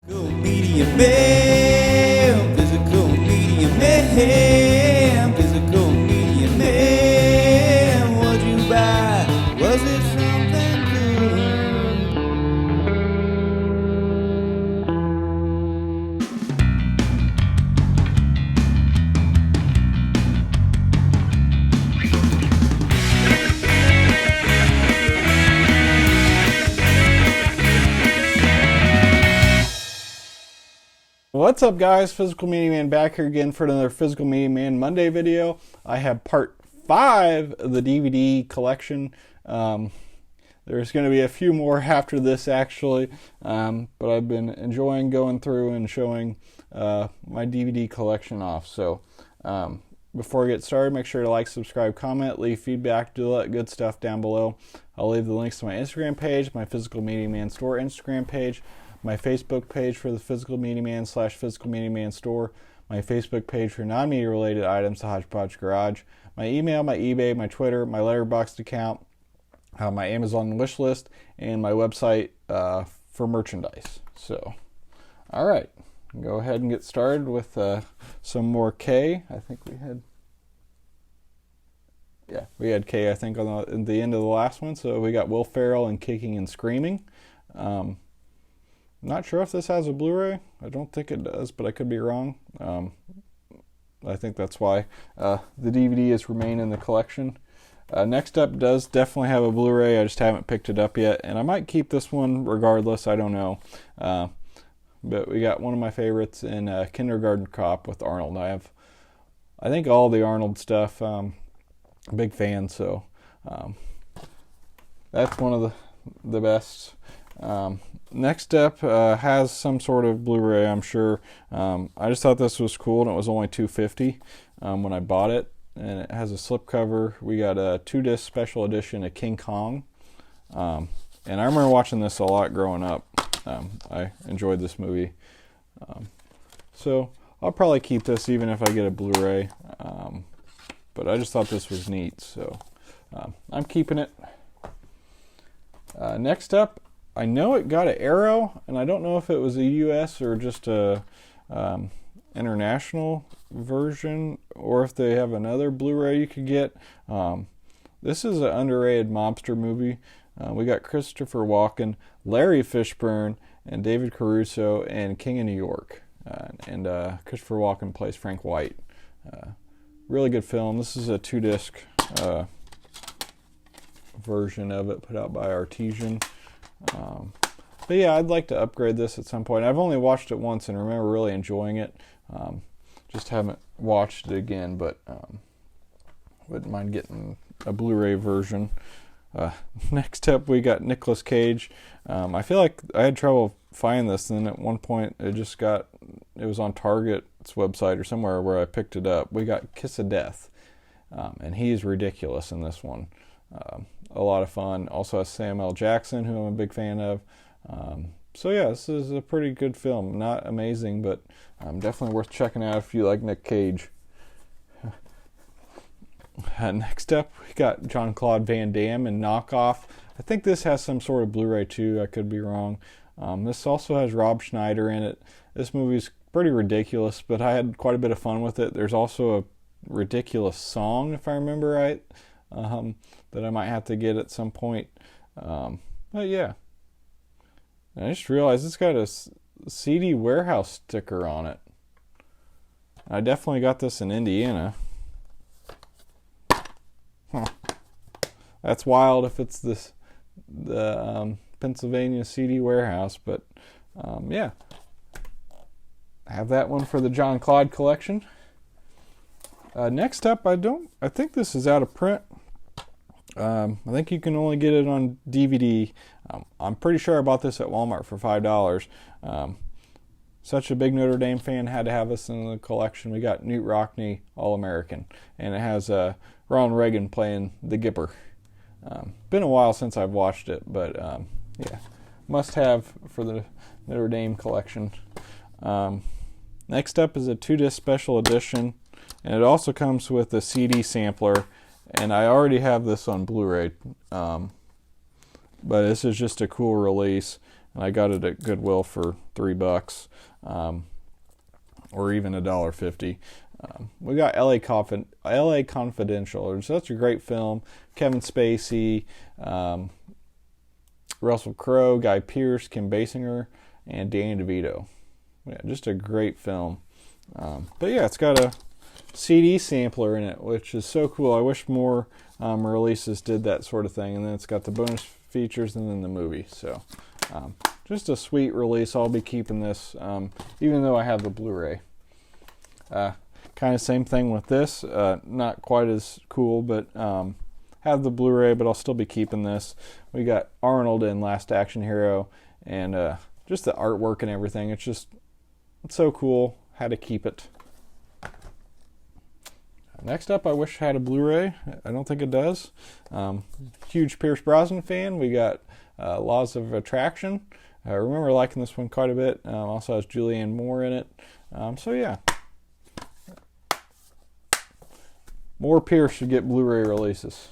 Physical media man, physical media man, physical media man. What'd you buy? Was it something good? What's up, guys? Physical Media Man back here again for another Physical Media Man Monday video. I have part 5 of the DVD collection. There's going to be a few more after this, actually, but I've been enjoying going through and showing my DVD collection off. So before I get started, make sure to like, subscribe, comment, leave feedback, do all that good stuff down below. I'll leave the links to my Instagram page, my Physical Media Man Store Instagram page, my Facebook page for the Physical Media Man / Physical Media Man Store, my Facebook page for non-media related items, the Hodgepodge Garage, my email, my eBay, my Twitter, my Letterboxd account, my Amazon wish list, and my website for merchandise. So, all right, go ahead and get started with some more K. I think we had K, I think, at the end of the last one. So we got Will Ferrell and Kicking and Screaming. Not sure if this has a Blu-ray. I don't think it does, but I could be wrong. I think that's why the DVD has remained in the collection. Next up does definitely have a Blu-ray. I just haven't picked it up yet, and I might keep this one regardless. I don't know. But we got one of my favorites in Kindergarten Cop with Arnold. I think all the Arnold stuff. Big fan, so that's one of the best. Next up has some sort of Blu-ray, I'm sure. I just thought this was cool, and it was only $2.50 when I bought it. And it has a slipcover. We got a 2-disc special edition of King Kong. And I remember watching this a lot growing up. I enjoyed this movie. So I'll probably keep this even if I get a Blu-ray. But I just thought this was neat, so I'm keeping it. Next up, I know it got an Arrow, and I don't know if it was a U.S. or just a international version, or if they have another Blu-ray you could get. This is an underrated mobster movie. We got Christopher Walken, Larry Fishburne, and David Caruso, and King of New York. And Christopher Walken plays Frank White. Really good film. This is a 2-disc version of it put out by Artesian. But yeah, I'd like to upgrade this at some point. I've only watched it once and remember really enjoying it. Just haven't watched it again, but wouldn't mind getting a Blu-ray version. Next up, we got Nicolas Cage. I feel like I had trouble finding this, and then at one point it was on Target's website or somewhere where I picked it up. We got Kiss of Death, and he's ridiculous in this one. A lot of fun. Also has Samuel L. Jackson, who I'm a big fan of. So yeah, this is a pretty good film. Not amazing, but definitely worth checking out if you like Nick Cage. Next up, we got Jean-Claude Van Damme and Knockoff. I think this has some sort of Blu-ray too. I could be wrong. This also has Rob Schneider in it. This movie's pretty ridiculous, but I had quite a bit of fun with it. There's also a ridiculous song, if I remember right, that I might have to get at some point. But yeah. And I just realized it's got a CD warehouse sticker on it. I definitely got this in Indiana. Huh. That's wild if it's the Pennsylvania CD warehouse, but yeah. I have that one for the John Claude collection. Next up, I think this is out of print. I think you can only get it on DVD. I'm pretty sure I bought this at Walmart for $5. Such a big Notre Dame fan, had to have this in the collection. We got Newt Rockne, All-American, and it has Ronald Reagan playing the Gipper. Been a while since I've watched it, but yeah, must have for the Notre Dame collection. Next up is a 2-disc special edition, and it also comes with a CD sampler. And I already have this on Blu-ray, but this is just a cool release. and I got it at Goodwill for $3, or even $1.50. We got LA Confidential. It's such a great film. Kevin Spacey, Russell Crowe, Guy Pearce, Kim Basinger, and Danny DeVito. Yeah, just a great film. But yeah, it's got a CD sampler in it, which is so cool. I wish more releases did that sort of thing. And then it's got the bonus features and then the movie. So just a sweet release. I'll be keeping this, even though I have the Blu-ray. Kind of same thing with this. Not quite as cool, but have the Blu-ray, but I'll still be keeping this. We got Arnold in Last Action Hero, and just the artwork and everything. It's so cool. Had to keep it. Next up, I wish I had a Blu-ray. I don't think it does. Huge Pierce Brosnan fan. We got Laws of Attraction. I remember liking this one quite a bit. Also has Julianne Moore in it. So yeah. More Pierce should get Blu-ray releases.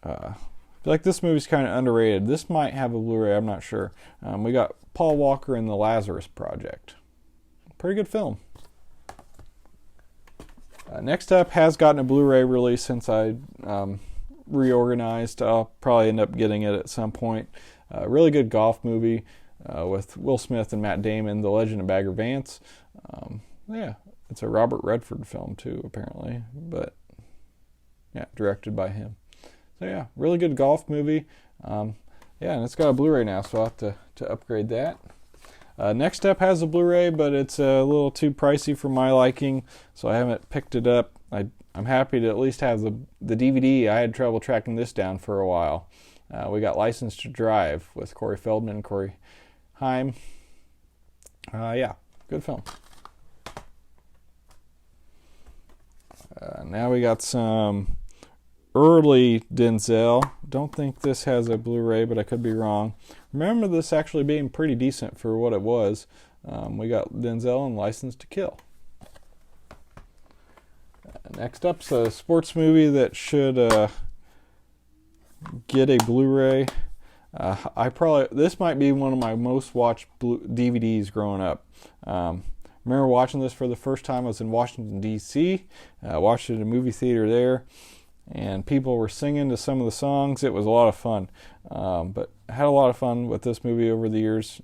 I feel like this movie's kind of underrated. This might have a Blu-ray, I'm not sure. We got Paul Walker in The Lazarus Project. Pretty good film. Next up, has gotten a Blu-ray release since I reorganized. I'll probably end up getting it at some point. Really good golf movie with Will Smith and Matt Damon, The Legend of Bagger Vance. Yeah, it's a Robert Redford film too, apparently, but yeah, directed by him. So yeah, really good golf movie. Yeah, and it's got a Blu-ray now, so I'll have to upgrade that. Next up has a Blu-ray, but it's a little too pricey for my liking, so I haven't picked it up. I'm happy to at least have the DVD. I had trouble tracking this down for a while. We got License to Drive with Corey Feldman and Corey Haim. Yeah, good film. Now we got some early Denzel. Don't think this has a Blu-ray, but I could be wrong. Remember this actually being pretty decent for what it was. We got Denzel and License to Kill. Next up's a sports movie that should get a Blu-ray. This might be one of my most watched DVDs growing up. Remember watching this for the first time. I was in Washington, D.C. Watched it in a movie theater there, and people were singing to some of the songs. It was a lot of fun. But I had a lot of fun with this movie over the years.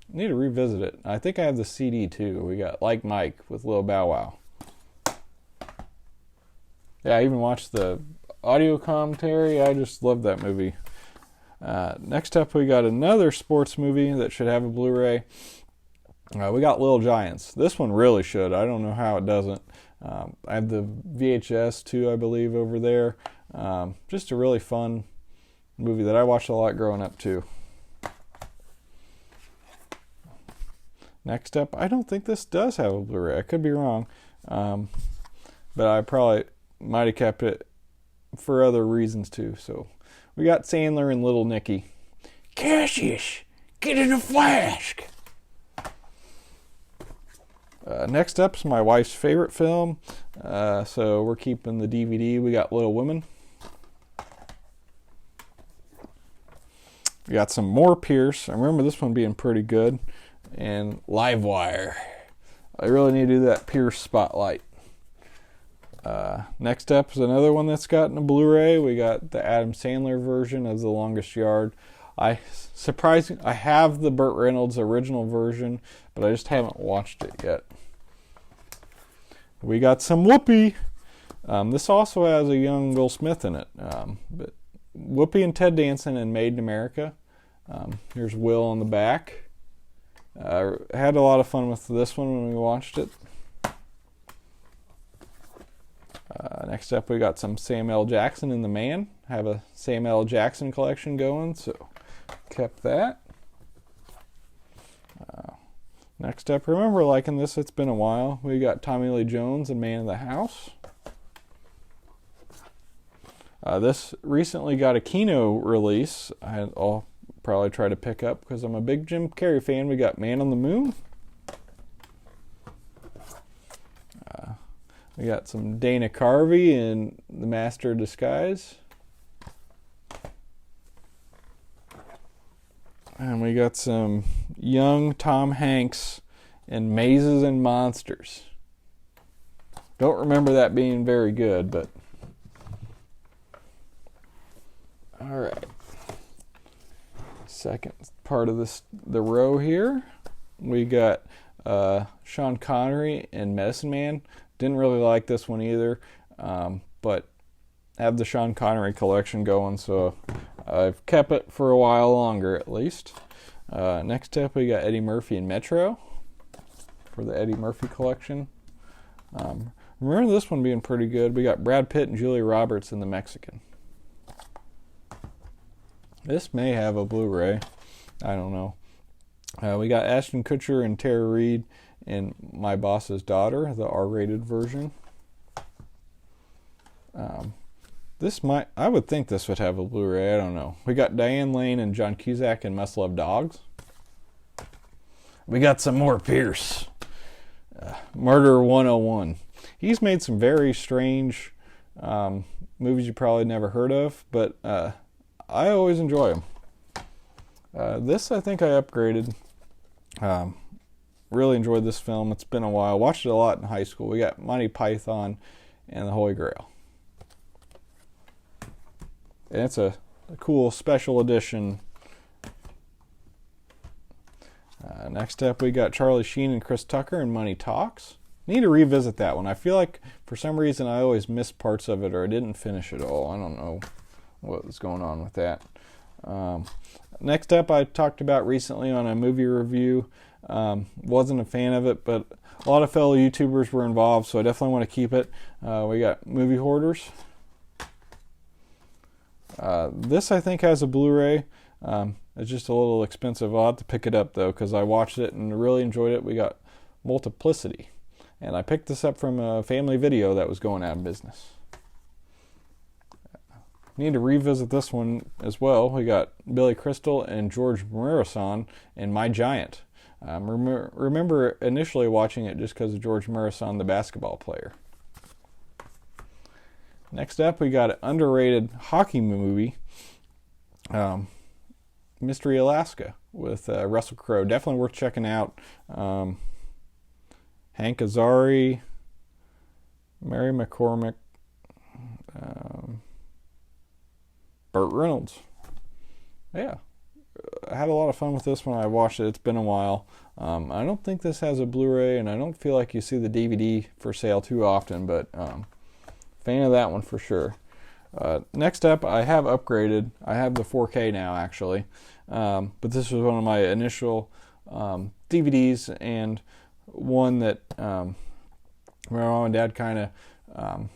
Need to revisit it. I think I have the CD too. We got Like Mike with Lil Bow Wow. Yeah, I even watched the audio commentary. I just love that movie. Next up, we got another sports movie that should have a Blu-ray. We got Little Giants. This one really should. I don't know how it doesn't. I have the VHS too, I believe, over there. Just a really fun movie that I watched a lot growing up too. Next up, I don't think this does have a Blu-ray. I could be wrong. But I probably might have kept it for other reasons too. So we got Sandler and Little Nicky. Cassius, get in a flask. Next up's my wife's favorite film, so we're keeping the DVD. We got Little Women. We got some more Pierce. I remember this one being pretty good. And Livewire. I really need to do that Pierce spotlight. Next up is another one that's gotten a Blu-ray. We got the Adam Sandler version of The Longest Yard. I have the Burt Reynolds original version, but I just haven't watched it yet. We got some Whoopi. This also has a young Will Smith in it. But Whoopi and Ted Danson in Made in America. Here's Will on the back. Had a lot of fun with this one when we watched it. Next up, we got some Samuel L. Jackson in The Man. Have a Samuel L. Jackson collection going, so kept that. Next up, remember liking this, it's been a while. We got Tommy Lee Jones and Man of the House. This recently got a Kino release. I'll probably try to pick up because I'm a big Jim Carrey fan. We got Man on the Moon. We got some Dana Carvey in The Master of Disguise. And we got some young Tom Hanks in Mazes and Monsters. Don't remember that being very good, but all right. Second part of the row here, we got Sean Connery in Medicine Man. Didn't really like this one either, but have the Sean Connery collection going, so I've kept it for a while longer at least. Next up, we got Eddie Murphy in Metro for the Eddie Murphy collection. Remember this one being pretty good. We got Brad Pitt and Julia Roberts in The Mexican. This may have a Blu-ray. I don't know. We got Ashton Kutcher and Tara Reid in My Boss's Daughter, the R-rated version. I would think this would have a Blu-ray. I don't know. We got Diane Lane and John Cusack in Must Love Dogs. We got some more Pierce. Murder 101. He's made some very strange movies you probably never heard of, but I always enjoy them. This I think I upgraded. Really enjoyed this film. It's been a while. Watched it a lot in high school. We got Monty Python and the Holy Grail. And it's a cool special edition. Next up, we got Charlie Sheen and Chris Tucker in Money Talks. Need to revisit that one. I feel like for some reason I always miss parts of it, or I didn't finish it all. I don't know what was going on with that. Next up, I talked about recently on a movie review. Wasn't a fan of it, but a lot of fellow YouTubers were involved, so I definitely want to keep it. We got Movie Hoarders. This I think has a Blu-ray. It's just a little expensive. I'll have to pick it up though, because I watched it and really enjoyed it. We got Multiplicity, and I picked this up from a family video that was going out of business. Need to revisit this one as well. We got Billy Crystal and George Marason in My Giant. Remember initially watching it just because of George Marason, the basketball player. Next up, we got an underrated hockey movie, Mystery Alaska, with Russell Crowe. Definitely worth checking out. Hank Azaria, Mary McCormick, Burt Reynolds. Yeah, I had a lot of fun with this when I watched it. It's been a while. I don't think this has a Blu-ray, and I don't feel like you see the DVD for sale too often, but fan of that one for sure. Next up, I have upgraded. I have the 4K now, actually. But this was one of my initial DVDs, and one that my mom and dad kind of,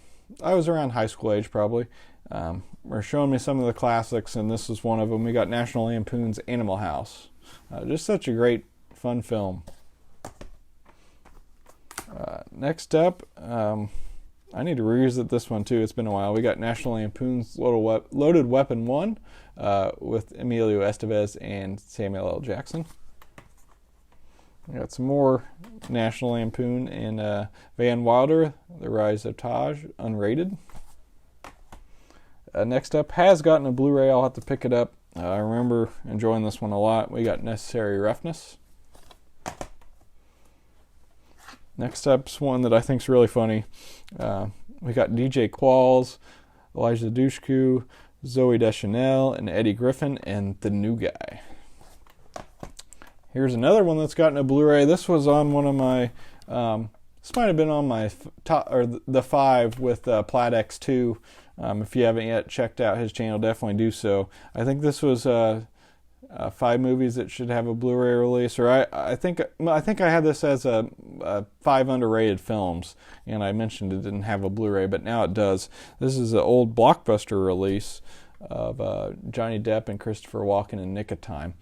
I was around high school age probably, were showing me some of the classics, and this is one of them. We got National Lampoon's Animal House. Just such a great, fun film. Next up, I need to revisit this one too. It's been a while. We got National Lampoon's Loaded Weapon 1 with Emilio Estevez and Samuel L. Jackson. We got some more National Lampoon and Van Wilder, The Rise of Taj, unrated. Next up, has gotten a Blu-ray. I'll have to pick it up. I remember enjoying this one a lot. We got Necessary Roughness. Next up's one that I think is really funny. We got DJ Qualls, Elijah Dushku, Zoe Deschanel, and Eddie Griffin, and The New Guy. Here's another one that's gotten a Blu-ray. This was on one of my, this might have been on my top, or the 5 with Plaid X2. If you haven't yet checked out his channel, definitely do so. I think this was 5 movies that should have a Blu-ray release, or I think I had this as a 5 underrated films, and I mentioned it didn't have a Blu-ray, but now it does. This is an old Blockbuster release of Johnny Depp and Christopher Walken in Nick of Time.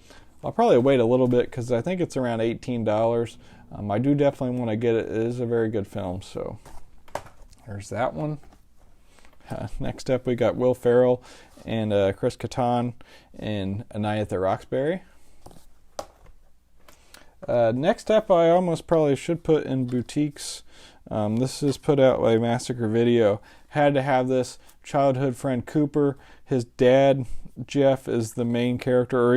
I'll probably wait a little bit because I think it's around $18. I do definitely want to get it. It is a very good film, so there's that one. Next up, we got Will Ferrell and Chris Kattan in A Night at the Roxbury. Next up, I almost probably should put in Boutiques. This is put out by Massacre Video. Had to have this. Childhood friend Cooper. His dad, Jeff, is the main character, or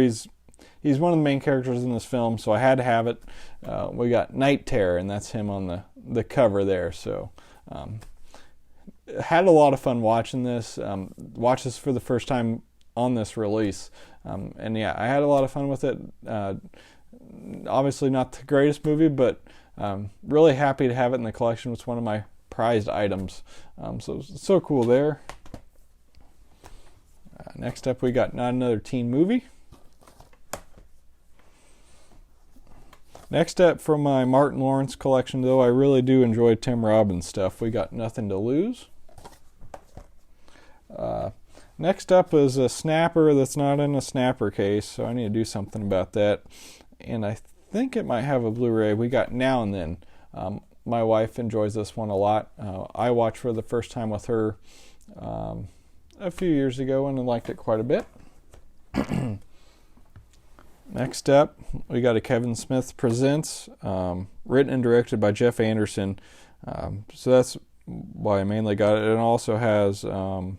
he's one of the main characters in this film, so I had to have it. We got Night Terror, and that's him on the cover there. So had a lot of fun watching this. Watched this for the first time on this release, and yeah, I had a lot of fun with it. Obviously not the greatest movie, but really happy to have it in the collection. It's one of my prized items, so cool there. Next up, we got Not Another Teen Movie. Next up, from my Martin Lawrence collection, though I really do enjoy Tim Robbins stuff, we got Nothing to Lose. Next up is a snapper that's not in a snapper case, so I need to do something about that. And I think it might have a Blu-ray. We got Now and Then. My wife enjoys this one a lot. I watched for the first time with her a few years ago and I liked it quite a bit. Next up, we got a Kevin Smith Presents, written and directed by Jeff Anderson. So that's why I mainly got it. It also has, I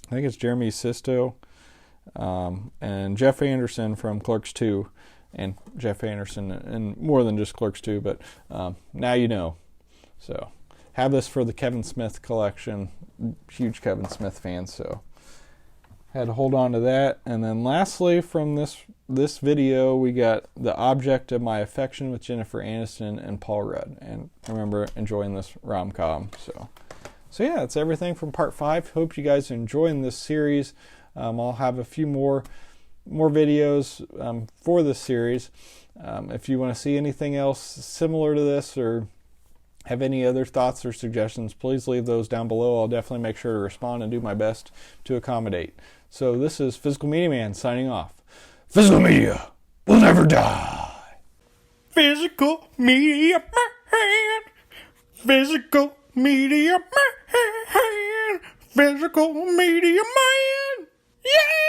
think it's Jeremy Sisto, and Jeff Anderson from Clerks 2, and Jeff Anderson and more than just Clerks 2, but now you know. So have this for the Kevin Smith collection. Huge Kevin Smith fan, so had to hold on to that. And then lastly, from this video, we got The Object of My Affection with Jennifer Aniston and Paul Rudd. And I remember enjoying this rom-com. So yeah, that's everything from part 5. Hope you guys are enjoying this series. I'll have a few more videos for this series. If you want to see anything else similar to this or have any other thoughts or suggestions, please leave those down below. I'll definitely make sure to respond and do my best to accommodate. So this is Physical Media Man signing off. Physical Media will never die. Physical Media Man. Physical Media Man. Physical Media Man. Yeah!